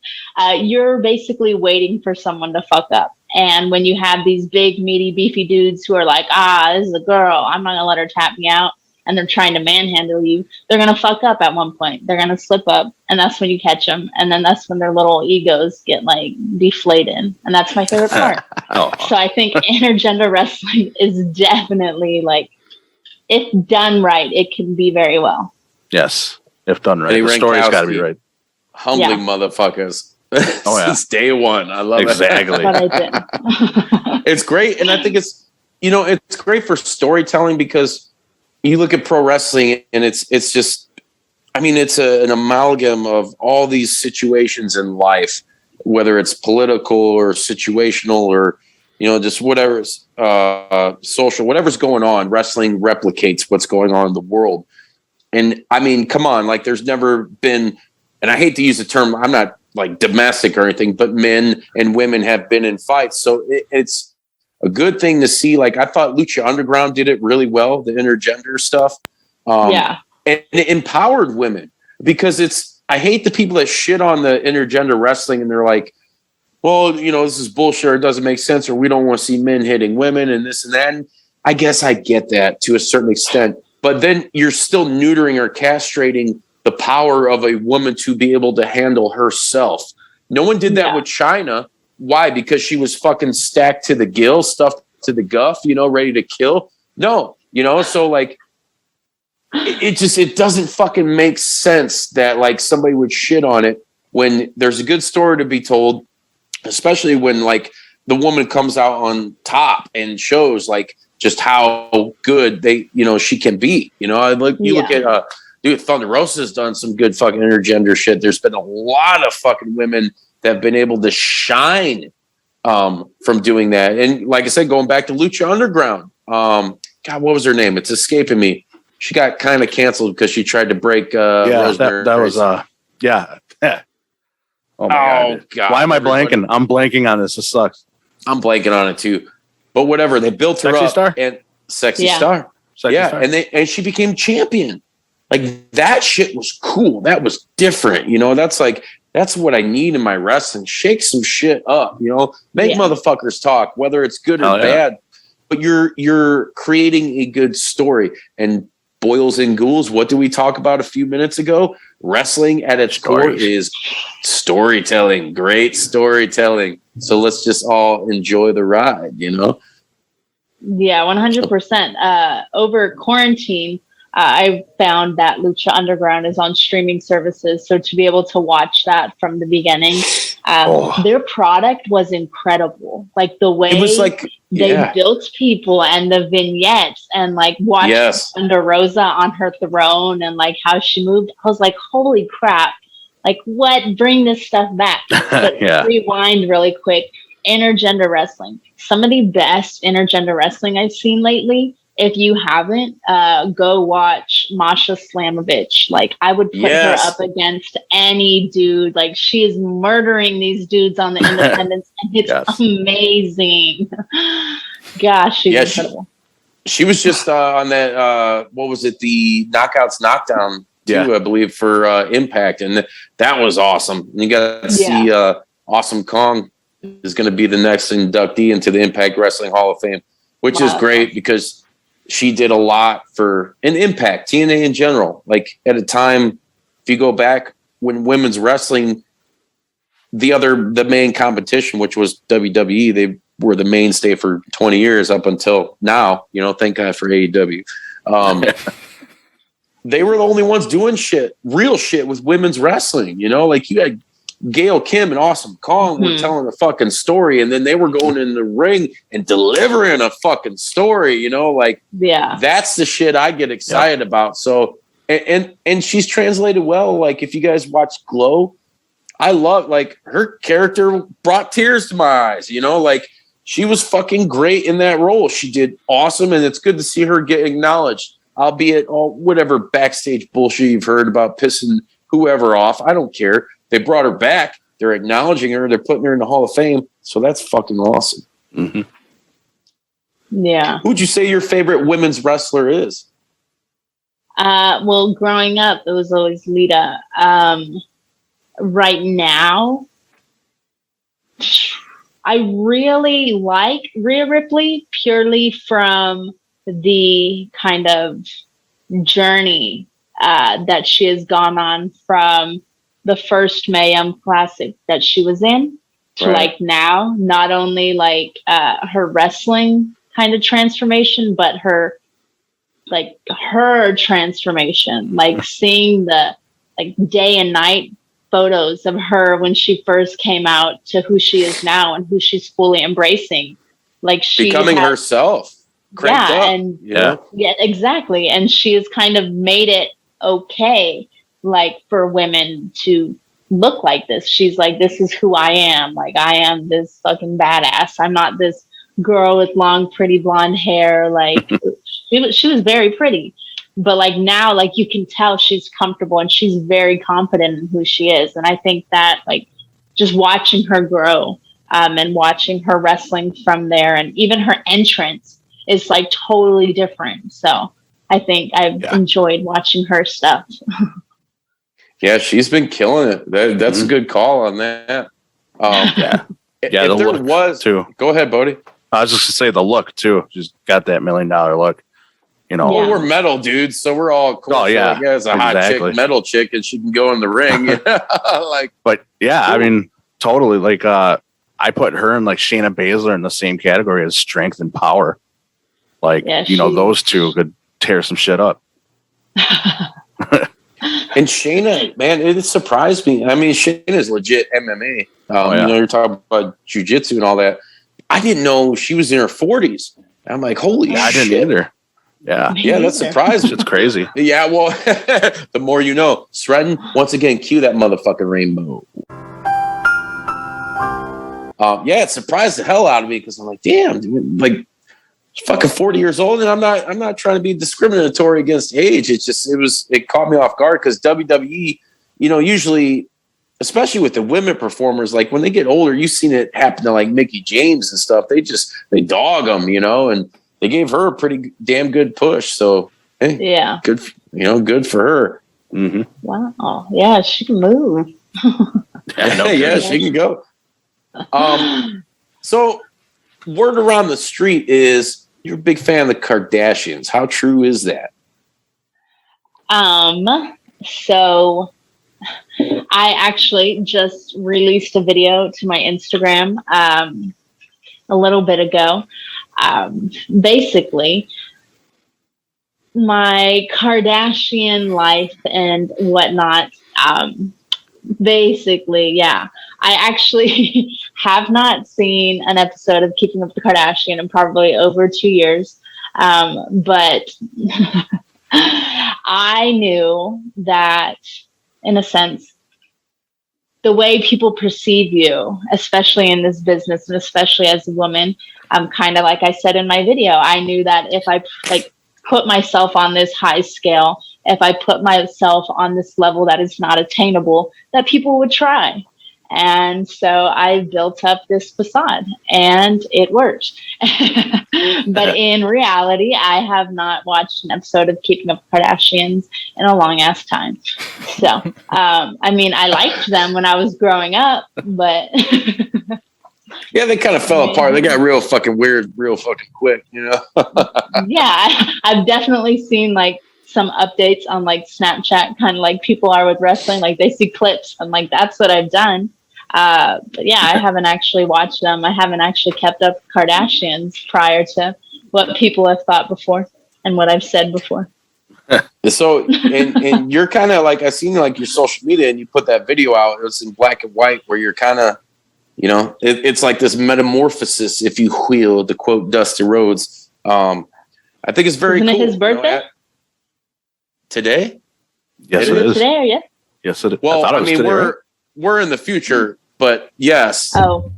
you're basically waiting for someone to fuck up. And when you have these big, meaty, beefy dudes who are like, this is a girl, I'm not going to let her tap me out, and they're trying to manhandle you, they're going to fuck up at one point. They're going to slip up, and that's when you catch them. And then that's when their little egos get, like, deflated. And that's my favorite part. So I think intergender wrestling is definitely, like, if done right, it can be very well. Yes, if done right. The story's got to be right. Humbling motherfuckers. Oh, yeah. Since day one. I love exactly. it. But I did. It's great. And I think it's great for storytelling, because you look at pro wrestling and it's just, I mean, it's an amalgam of all these situations in life, whether it's political or situational or, just whatever's social, whatever's going on. Wrestling replicates what's going on in the world. And I mean, come on, like, there's never been, and I hate to use the term, I'm not like domestic or anything, but men and women have been in fights. So it's a good thing to see. Like, I thought Lucha Underground did it really well, the intergender stuff. And it empowered women, because I hate the people that shit on the intergender wrestling and they're like, well, this is bullshit, or it doesn't make sense, or we don't want to see men hitting women and this and that. And I guess I get that to a certain extent, but then you're still neutering or castrating the power of a woman to be able to handle herself. No one did that with China. Why? Because she was fucking stacked to the gill, stuffed to the guff, ready to kill. No, so like, it doesn't fucking make sense that like somebody would shit on it when there's a good story to be told, especially when like the woman comes out on top and shows like just how good she can be. Look at dude, Thunder Rosa has done some good fucking intergender shit. There's been a lot of fucking women that have been able to shine from doing that. And like I said, going back to Lucha Underground, God, what was her name? It's escaping me. She got kind of canceled because she tried to break Rosemary. That was yeah. Oh my God. Why am I blanking? I'm blanking on this. This sucks. I'm blanking on it too. But whatever, they built her Sexy up Star? and Sexy Star. Sexy Star. And she became champion. Like that shit was cool. That was different. You know, that's what I need in my wrestling. Shake some shit up, you know, make motherfuckers talk, whether it's good or bad. But you're creating a good story. And Boils and Ghouls, what did we talk about a few minutes ago? Wrestling at its core is storytelling, great storytelling. So let's just all enjoy the ride, you know? Yeah, 100%. Over quarantine, I found that Lucha Underground is on streaming services. So to be able to watch that from the beginning, their product was incredible. Like the way it was like, they built people and the vignettes and like watching Thunder Rosa on her throne and like how she moved. I was like, holy crap. Like what? Bring this stuff back. But rewind really quick. Intergender wrestling. Some of the best intergender wrestling I've seen lately. If you haven't, go watch Masha Slamovich. Like I would put her up against any dude. Like she is murdering these dudes on the independents, and it's amazing. Gosh, she's incredible. She was just on that. What was it? The Knockouts Knockdown too, I believe, for Impact, and that was awesome. You got to see Awesome Kong is going to be the next inductee into the Impact Wrestling Hall of Fame, which is great because she did a lot for an Impact, TNA in general. Like at a time, if you go back when women's wrestling, the main competition, which was WWE, they were the mainstay for 20 years up until now, you know, thank God for AEW. They were the only ones doing real shit with women's wrestling, you know, like you had Gail Kim and Awesome Kong were telling a fucking story, and then they were going in the ring and delivering a fucking story, you know, like that's the shit I get excited about. So and she's translated well. Like if you guys watch Glow, I love like her character brought tears to my eyes, you know, like she was fucking great in that role. She did awesome, and it's good to see her get acknowledged, albeit all whatever backstage bullshit you've heard about pissing whoever off. I don't care. They brought her back. They're acknowledging her. They're putting her in the Hall of Fame. So that's fucking awesome. Mm-hmm. Yeah. Who'd you say your favorite women's wrestler is? Well, growing up, it was always Lita. Right now, I really like Rhea Ripley purely from the kind of journey that she has gone on from the first Mayhem Classic that she was in to like now, not only like her wrestling kind of transformation, but her transformation, like seeing the like day and night photos of her when she first came out to who she is now and who she's fully embracing. Like she becoming herself. Yeah, exactly. And she has kind of made it okay, like for women to look like this. She's like, this is who I am. Like I am this fucking badass. I'm not this girl with long, pretty blonde hair. Like she was very pretty, but like now, like you can tell she's comfortable and she's very confident in who she is. And I think that like just watching her grow and watching her wrestling from there, and even her entrance is like totally different. So I think I've enjoyed watching her stuff. Yeah, she's been killing it. That's a good call on that. If the there look was too. Go ahead, Bodie. I was just gonna say the look too. She's got that $1 million look. You know, well, we're metal dudes, so we're all cool. Oh yeah, so it's a hot chick, metal chick, and she can go in the ring. But yeah, cool. I mean, totally. Like, I put her and like Shayna Baszler in the same category as strength and power. Like, you know, those two could tear some shit up. And Shayna, man, it surprised me. I mean, Shayna's legit MMA. You know, you're talking about jiu-jitsu and all that. I didn't know she was in her 40s. I'm like, holy shit. I didn't either. Yeah. Yeah, that's surprising. It's crazy. Yeah, well, the more you know. Stratton, once again, cue that motherfucking rainbow. It surprised the hell out of me because I'm like, damn, dude, like fucking 40 years old, and I'm not trying to be discriminatory against age. It caught me off guard because WWE, usually, especially with the women performers, like when they get older, you've seen it happen to like Mickie James and stuff. They dog them, and they gave her a pretty damn good push. So hey, yeah, good, good for her. Mm-hmm. Wow, yeah, she can move. Yeah, she can go. So word around the street is you're a big fan of the Kardashians. How true is that? So I actually just released a video to my Instagram a little bit ago. Basically, my Kardashian life and whatnot. Basically, yeah. I actually have not seen an episode of Keeping Up with the Kardashians in probably over 2 years. But I knew that, in a sense, the way people perceive you, especially in this business and especially as a woman, kind of like I said in my video, I knew that if I put myself on this high scale, if I put myself on this level that is not attainable, that people would try. And so I built up this facade and it worked. But in reality, I have not watched an episode of Keeping Up with Kardashians in a long ass time. So, I liked them when I was growing up, but yeah, they kind of fell apart. They got real fucking weird, real fucking quick, Yeah, I've definitely seen like some updates on like Snapchat, kind of like people are with wrestling, like they see clips and like that's what I've done. But yeah, I haven't actually watched them. I haven't actually kept up with Kardashians prior to what people have thought before and what I've said before. So, and you're kind of like, I seen like your social media and you put that video out. It was in black and white where you're kind of, it's like this metamorphosis, if you will, to quote Dustin Rhodes. I think it's very Isn't cool. It his birthday? Today? Yes, it is. Today or yes? Yes, it is. Well, I mean, today, we're in the future, but yes. Oh,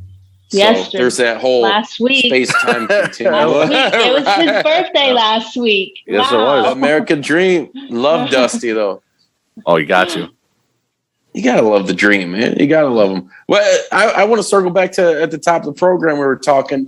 yes. So there's that whole last week space-time continuum. Last week. It was his birthday last week. Yes, wow. it was. American dream. Love Dusty though. Oh, you got to. You gotta love the dream, man. You gotta love them. Well, I want to circle back to at the top of the program. We were talking.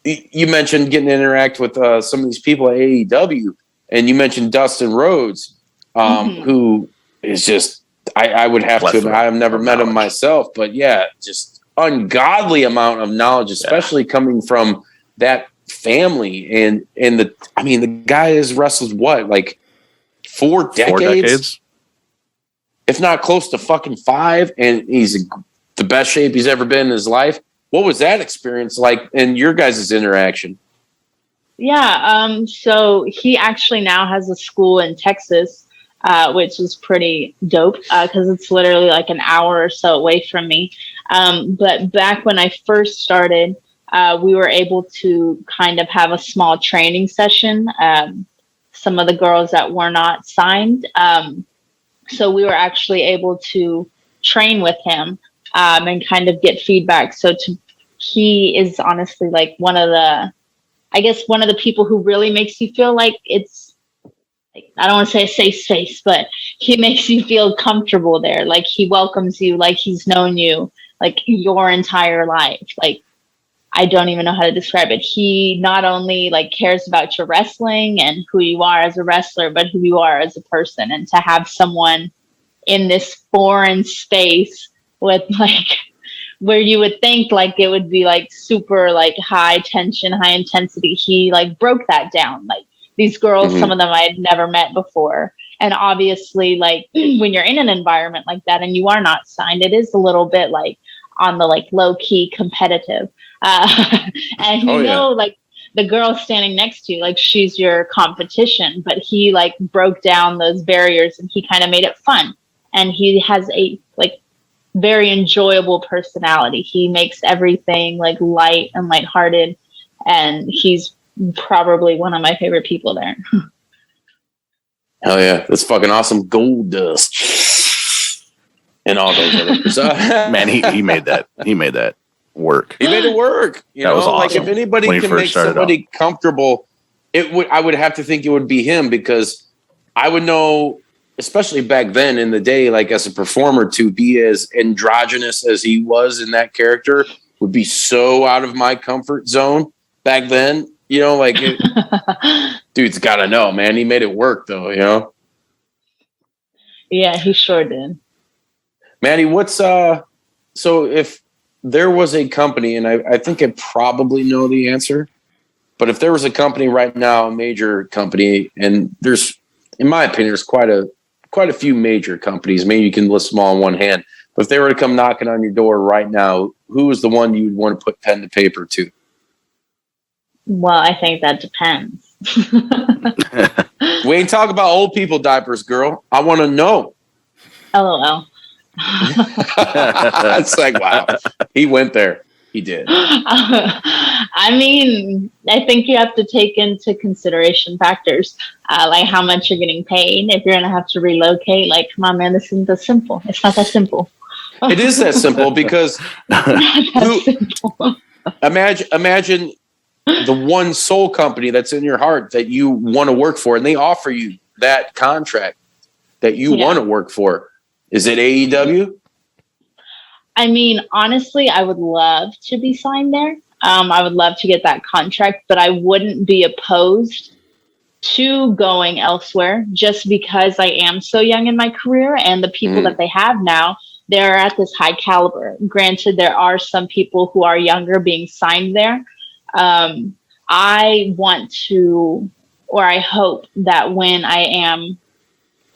You mentioned getting to interact with some of these people at AEW, and you mentioned Dustin Rhodes, who is just. I would have to. I have never met him myself, but yeah, just ungodly amount of knowledge, especially coming from that family. And the guy has wrestled what, like 4 decades? 4 decades. If not close to fucking 5, and he's in the best shape he's ever been in his life. What was that experience like in your guys' interaction? Yeah, so he actually now has a school in Texas, which is pretty dope because it's literally like an hour or so away from me. But back when I first started, we were able to kind of have a small training session. Some of the girls that were not signed. So we were actually able to train with him and kind of get feedback. He is honestly like one of the people who really makes you feel like it's, like, I don't want to say a safe space, but he makes you feel comfortable there. Like he welcomes you, like he's known you like your entire life. Like, I don't even know how to describe it. He not only like cares about your wrestling and who you are as a wrestler, but who you are as a person. And to have someone in this foreign space with like, where you would think like it would be like super like high tension, high intensity. He like broke that down. Like these girls, some of them I had never met before. And obviously like when you're in an environment like that and you are not signed, it is a little bit like on the like low key competitive. And like the girl standing next to you, like she's your competition, but he like broke down those barriers and he kind of made it fun. And he has a like very enjoyable personality. He makes everything like light and lighthearted, and he's probably one of my favorite people there. Hell yeah, that's fucking awesome. Gold Dust and all those others. Man, he made that. He made that. work. He made it work. You That know, was like awesome if anybody when he can first make started somebody comfortable, I would have to think it would be him, because I would know, especially back then in the day, like as a performer, to be as androgynous as he was in that character would be so out of my comfort zone back then. You know, like dude's got to know, man. He made it work, though. You know. Yeah, he sure did. Maddie, what's so if there was a company, and I think I probably know the answer, but if there was a company right now, a major company, and there's, in my opinion, there's quite a few major companies, maybe you can list them all in one hand, but if they were to come knocking on your door right now, who is the one you'd want to put pen to paper to? Well, I think that depends. We ain't talking about old people diapers, girl. I want to know. LOL. It's like, wow, he went there. He did. I mean, I think you have to take into consideration factors, like how much you're getting paid. If you're going to have to relocate, like, come on, man, this isn't that simple. It's not that simple. It is that simple, because imagine the one sole company that's in your heart that you want to work for, and they offer you that contract that you want to work for. Is it AEW? I mean, honestly, I would love to be signed there. I would love to get that contract, but I wouldn't be opposed to going elsewhere, just because I am so young in my career, and the people that they have now, they're at this high caliber. Granted, there are some people who are younger being signed there. I want to, or I hope that when I am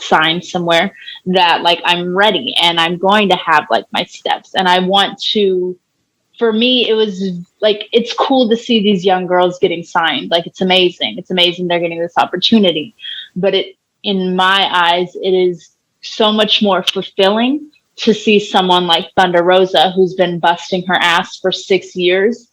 signed somewhere, that like I'm ready and I'm going to have like my steps, and I want to, for me, it was like, it's cool to see these young girls getting signed. Like, it's amazing they're getting this opportunity, but in my eyes, it is so much more fulfilling to see someone like Thunder Rosa, who's been busting her ass for 6 years.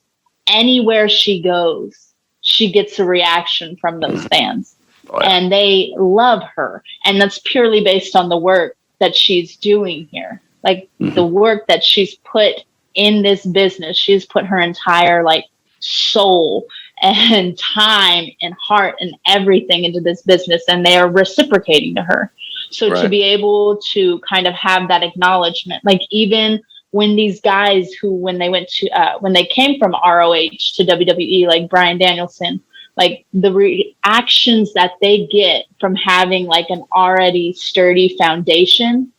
Anywhere she goes, she gets a reaction from those fans. Oh, yeah. And they love her. And that's purely based on the work that she's doing here. Like the work that she's put in this business. She's put her entire like soul and time and heart and everything into this business, and they are reciprocating to her. So to be able to kind of have that acknowledgement, like even when these guys who, when they went to, when they came from ROH to WWE, like Bryan Danielson, like the reactions that they get from having like an already sturdy foundation,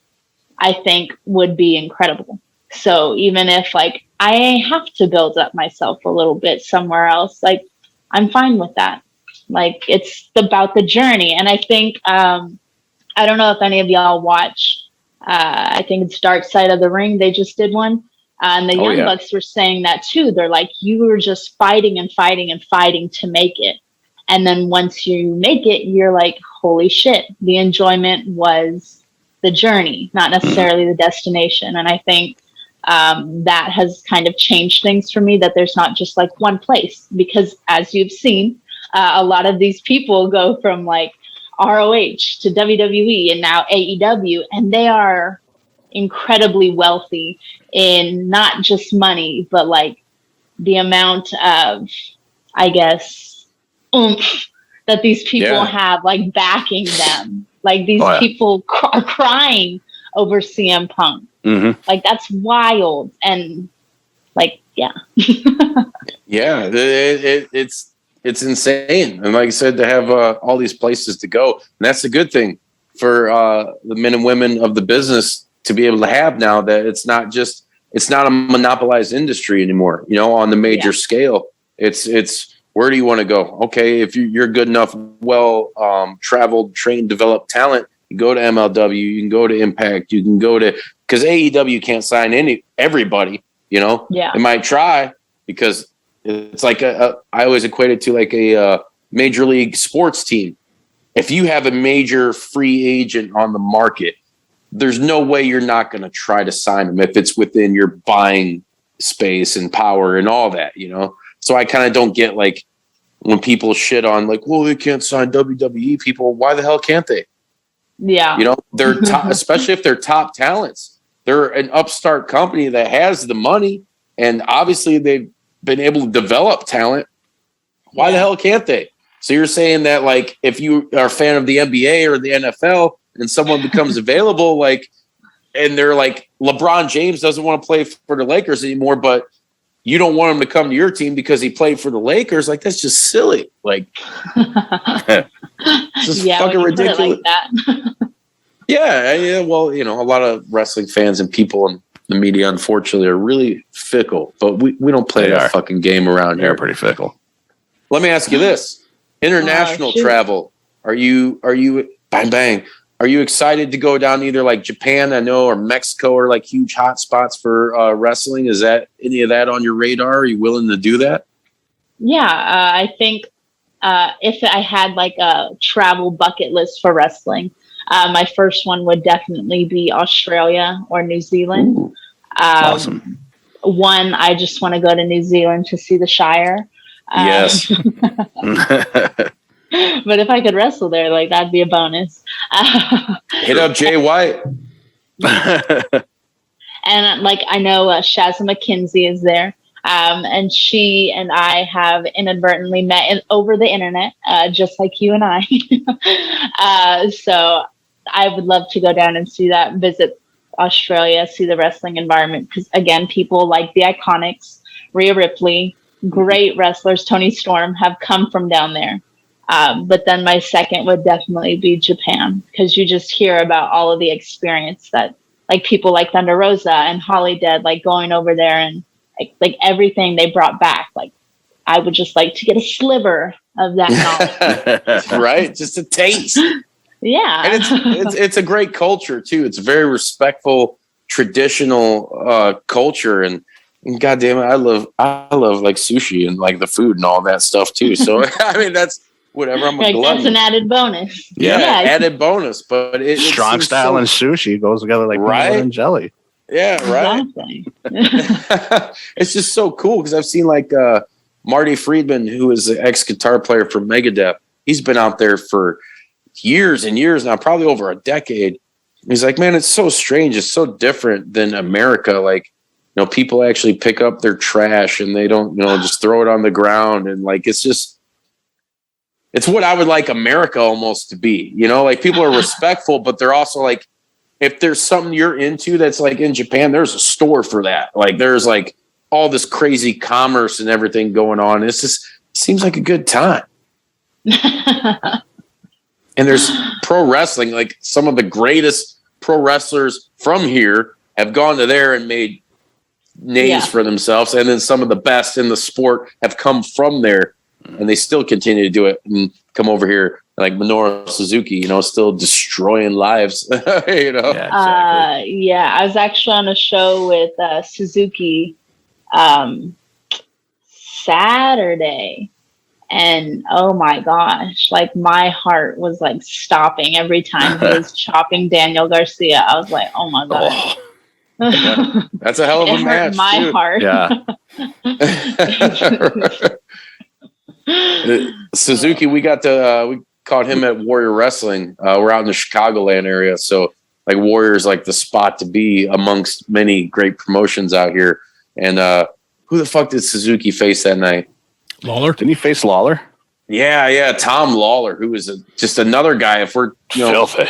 I think would be incredible. So even if like I have to build up myself a little bit somewhere else, like I'm fine with that. Like it's about the journey. And I think, I don't know if any of y'all watch, I think it's Dark Side of the Ring. They just did one. And the Young Bucks were saying that too. They're like, you were just fighting and fighting and fighting to make it. And then once you make it, you're like, holy shit, the enjoyment was the journey, not necessarily the destination. And I think that has kind of changed things for me, that there's not just like one place, because as you've seen, a lot of these people go from like ROH to WWE and now AEW, and they are incredibly wealthy in not just money, but like the amount of, I guess, oomph that these people have, like backing them. Like these people are crying over CM Punk. Like that's wild. And like, it's insane. And like I said, to have all these places to go, and that's a good thing for the men and women of the business to be able to have now, that it's not a monopolized industry anymore, you know, on the major scale. It's where do you want to go? Okay, if you're good enough, traveled, trained, developed talent, you go to MLW, you can go to Impact, you can go to, because AEW can't sign everybody, you know. It might try, because it's like I always equate it to like a major league sports team. If you have a major free agent on the market, there's no way you're not going to try to sign them if it's within your buying space and power and all that, you know. So I kind of don't get like when people shit on like, well, they can't sign WWE people. Why the hell can't they? Yeah, you know, they're top, especially if they're top talents. They're an upstart company that has the money. and obviously they've been able to develop talent. Why the hell can't they? So you're saying that, like, if you are a fan of the NBA or the NFL and someone becomes available, like, and they're like, LeBron James doesn't want to play for the Lakers anymore, but you don't want him to come to your team because he played for the Lakers, like, that's just silly. Like, it's just fucking ridiculous. Like that. Yeah. Well, a lot of wrestling fans and people in the media, unfortunately, are really fickle, but we don't play that fucking game around here. They're pretty fickle. Let me ask you this. International travel. Are you bang bang? Are you excited to go down to either like Japan, I know, or Mexico, or like huge hot spots for wrestling? Is that any of that on your radar? Are you willing to do that? Yeah, I think if I had like a travel bucket list for wrestling, my first one would definitely be Australia or New Zealand. Awesome. One, I just want to go to New Zealand to see the Shire. Yes. But if I could wrestle there, like, that'd be a bonus. Hit up Jay White. And like, I know Shazza McKenzie is there. And she and I have inadvertently met over the internet, just like you and I. So I would love to go down and see that, visit Australia, see the wrestling environment. Because again, people like the Iconics, Rhea Ripley, great wrestlers, Tony Storm, have come from down there. But then my second would definitely be Japan, because you just hear about all of the experience that, like, people like Thunder Rosa and Holly Dead, like, going over there and like everything they brought back. Like, I would just like to get a sliver of that knowledge. Right? Just a taste. Yeah. And it's a great culture too. It's a very respectful, traditional culture, and God damn it, I love like sushi and like the food and all that stuff too. So I mean, that's whatever. I'm a glutton. That's an added bonus. Yeah, added bonus. But strong style and sushi goes together like peanut and jelly. Yeah, right. Exactly. It's just so cool because I've seen like Marty Friedman, who is the ex guitar player for Megadeth. He's been out there for years and years now, probably over a decade. He's like, man, it's so strange. It's so different than America. Like, people actually pick up their trash and they don't, just throw it on the ground. And like, it's what I would like America almost to be, like, people are respectful, but they're also like, if there's something you're into that's like in Japan, there's a store for that. Like, there's like all this crazy commerce and everything going on. It's just seems like a good time. And there's pro wrestling, like some of the greatest pro wrestlers from here have gone to there and made names for themselves. And then some of the best in the sport have come from there, and they still continue to do it and come over here, like Minoru Suzuki, still destroying lives. Yeah, exactly. I was actually on a show with Suzuki Saturday, and oh my gosh, like, my heart was like stopping every time he was chopping Daniel Garcia. I was like, oh my god. Yeah, that's a hell of a match. My heart. Yeah. Suzuki, we caught him at Warrior Wrestling. We're out in the Chicagoland area, so like Warrior's like the spot to be amongst many great promotions out here. And who the fuck did Suzuki face that night? Lawler? Didn't he face Lawler? Yeah, Tom Lawler, who is just another guy. If we're filthy.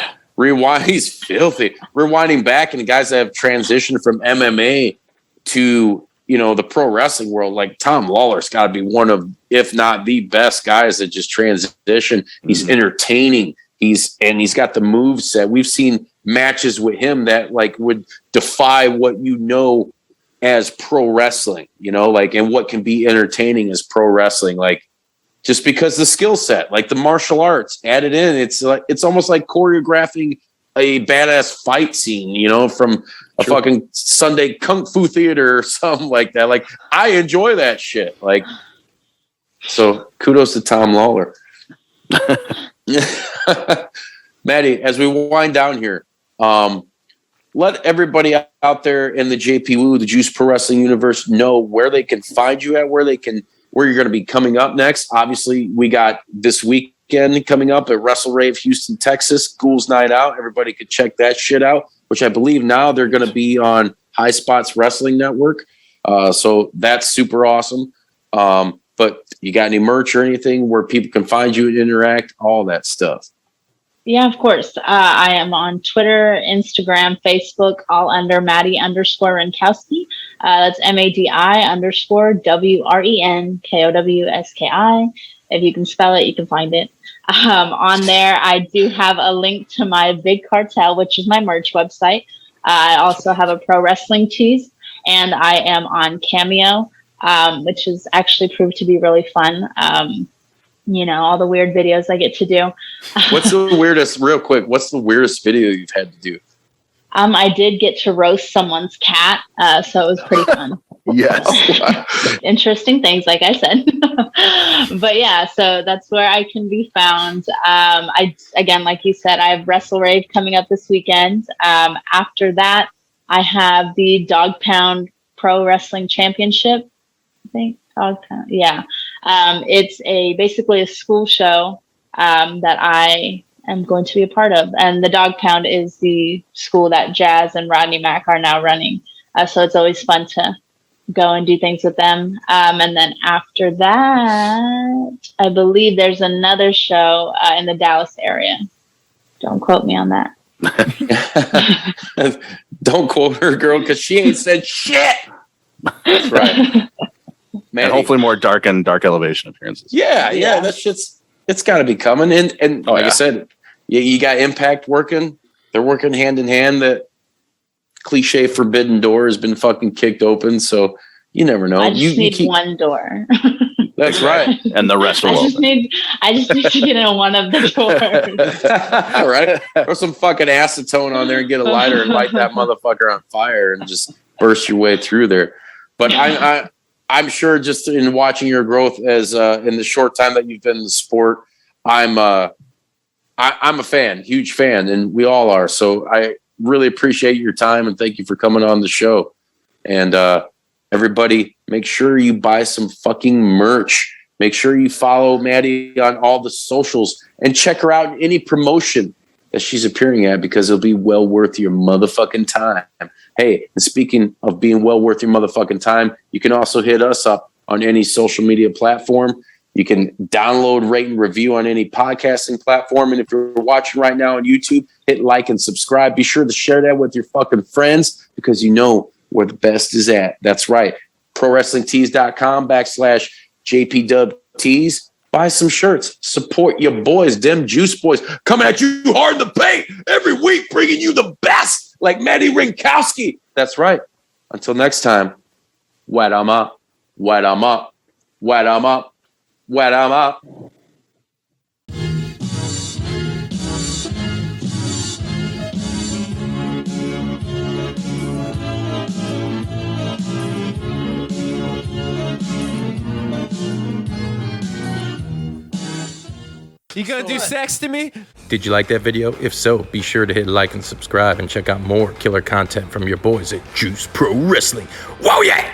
He's filthy. Rewinding back, and the guys that have transitioned from MMA to the pro wrestling world, like Tom Lawler's got to be one of, if not the best guys that just transition. He's entertaining. He's got the move set. We've seen matches with him that like would defy what as pro wrestling, like, and what can be entertaining as pro wrestling, like, just because the skill set, like the martial arts added in, it's almost like choreographing a badass fight scene, from a fucking Sunday kung fu theater or something like that. Like, I enjoy that shit. Like, so kudos to Tom Lawler. Maddie, as we wind down here, let everybody out there in the JP Woo, the Juice Pro Wrestling universe, know where they can find you at, where you're going to be coming up next. Obviously, we got this weekend coming up at Wrestlerave, Houston, Texas, Ghouls Night Out. Everybody could check that shit out, which I believe now they're going to be on High Spots Wrestling Network. So that's super awesome. But you got any merch or anything where people can find you and interact, all that stuff? Yeah, of course. I am on Twitter, Instagram, Facebook, all under Madi_Wrenkowski. That's MADI_WRENKOWSKI. If you can spell it, you can find it. On there, I do have a link to my Big Cartel, which is my merch website. I also have a pro wrestling tees, and I am on Cameo, which has actually proved to be really fun. All the weird videos I get to do. What's the weirdest, real quick, what's the weirdest video you've had to do? I did get to roast someone's cat, so it was pretty fun. Yes. Interesting things, like I said. But yeah, so that's where I can be found. Again, like you said, I have Wrestlerave coming up this weekend. After that, I have the Dog Pound Pro Wrestling Championship. I think Dog Pound. Yeah. It's basically a school show that I am going to be a part of. And the Dog Pound is the school that Jazz and Rodney Mack are now running. So it's always fun to go and do things with them. And then after that, I believe there's another show in the Dallas area. Don't quote me on that. Don't quote her, girl, because she ain't said shit. That's right. Man, and hopefully more dark elevation appearances. Yeah. That shit's, it's got to be coming. And like I said, you got Impact working. They're working hand in hand. That cliche forbidden door has been fucking kicked open. So you never know. I just need one door. That's right. And the rest will open. I just need to get in one of the doors. All right. Throw some fucking acetone on there and get a lighter and light that motherfucker on fire and just burst your way through there. But I'm sure just in watching your growth as in the short time that you've been in the sport, I'm a fan, huge fan, and we all are. So I really appreciate your time and thank you for coming on the show. And everybody, make sure you buy some fucking merch. Make sure you follow Madi on all the socials and check her out in any promotion that she's appearing at, because it'll be well worth your motherfucking time. Hey, and speaking of being well worth your motherfucking time, you can also hit us up on any social media platform. You can download, rate, and review on any podcasting platform. And if you're watching right now on YouTube, hit like and subscribe. Be sure to share that with your fucking friends, because you know where the best is at. That's right. ProWrestlingTees.com/JPWTees. Buy some shirts. Support your boys, them Juice Boys, coming at you hard in the paint every week, bringing you the best, like Madi Wrenkowski. That's right. Until next time, wet 'em up, wet 'em up, wet 'em up, wet 'em up. You gonna do sex to me? Did you like that video? If so, be sure to hit like and subscribe and check out more killer content from your boys at Juice Pro Wrestling. Whoa, yeah!